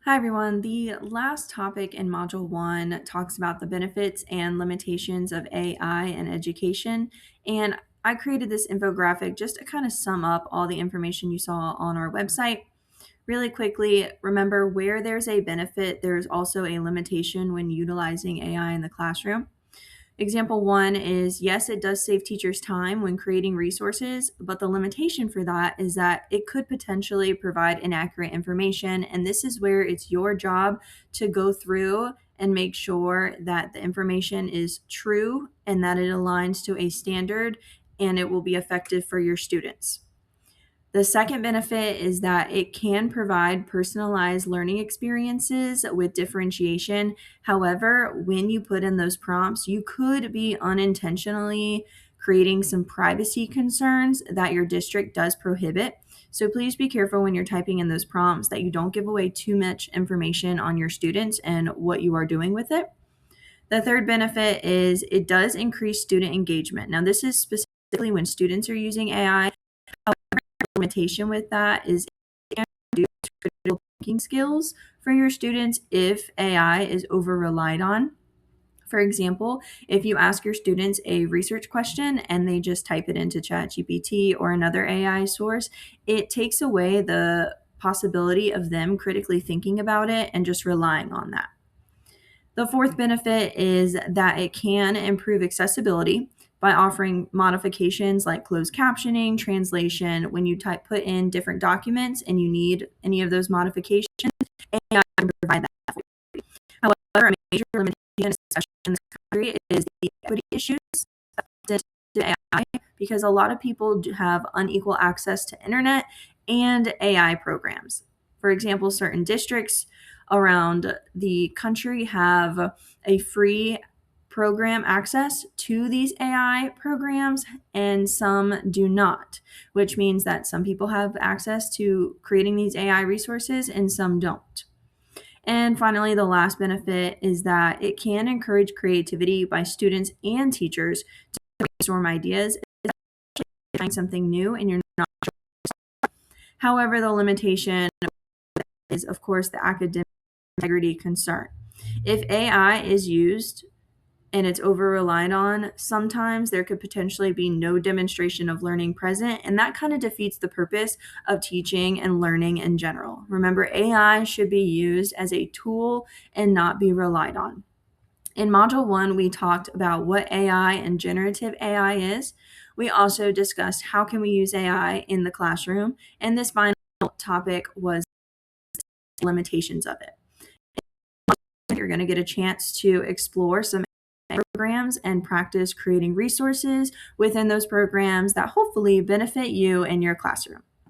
Hi, everyone. The last topic in Module 1 talks about the benefits and limitations of AI in education. And I created this infographic just to kind of sum up all the information you saw on our website. Really quickly, remember where there's a benefit, there's also a limitation when utilizing AI in the classroom. Example one is yes, it does save teachers time when creating resources, but the limitation for that is that it could potentially provide inaccurate information. And this is where it's your job to go through and make sure that the information is true and that it aligns to a standard and it will be effective for your students. The second benefit is that it can provide personalized learning experiences with differentiation. However, when you put in those prompts, you could be unintentionally creating some privacy concerns that your district does prohibit. So please be careful when you're typing in those prompts that you don't give away too much information on your students and what you are doing with it. The third benefit is it does increase student engagement. Now, this is specifically when students are using AI. Limitation with that is critical thinking skills for your students if AI is over relied on. For example, if you ask your students a research question and they just type it into ChatGPT or another AI source, it takes away the possibility of them critically thinking about it and just relying on that. The fourth benefit is that it can improve accessibility by offering modifications like closed captioning, translation. When you put in different documents and you need any of those modifications, AI can provide that for you. However, a major limitation, especially in this country, is the equity issues to AI because a lot of people have unequal access to internet and AI programs. For example, certain districts around the country have a free program access to these AI programs and some do not, which means that some people have access to creating these AI resources and some don't. And finally, the last benefit is that it can encourage creativity by students and teachers to brainstorm ideas, find something new, and you're not. However, the limitation is, of course, the academic integrity concern. If AI is used and it's over relied on, sometimes there could potentially be no demonstration of learning present, and that kind of defeats the purpose of teaching and learning in general. Remember, AI should be used as a tool and not be relied on. In Module 1, we talked about what AI and generative AI is. We also discussed how can we use AI in the classroom, and this final topic was limitations of it. You're going to get a chance to explore some programs and practice creating resources within those programs that hopefully benefit you in your classroom.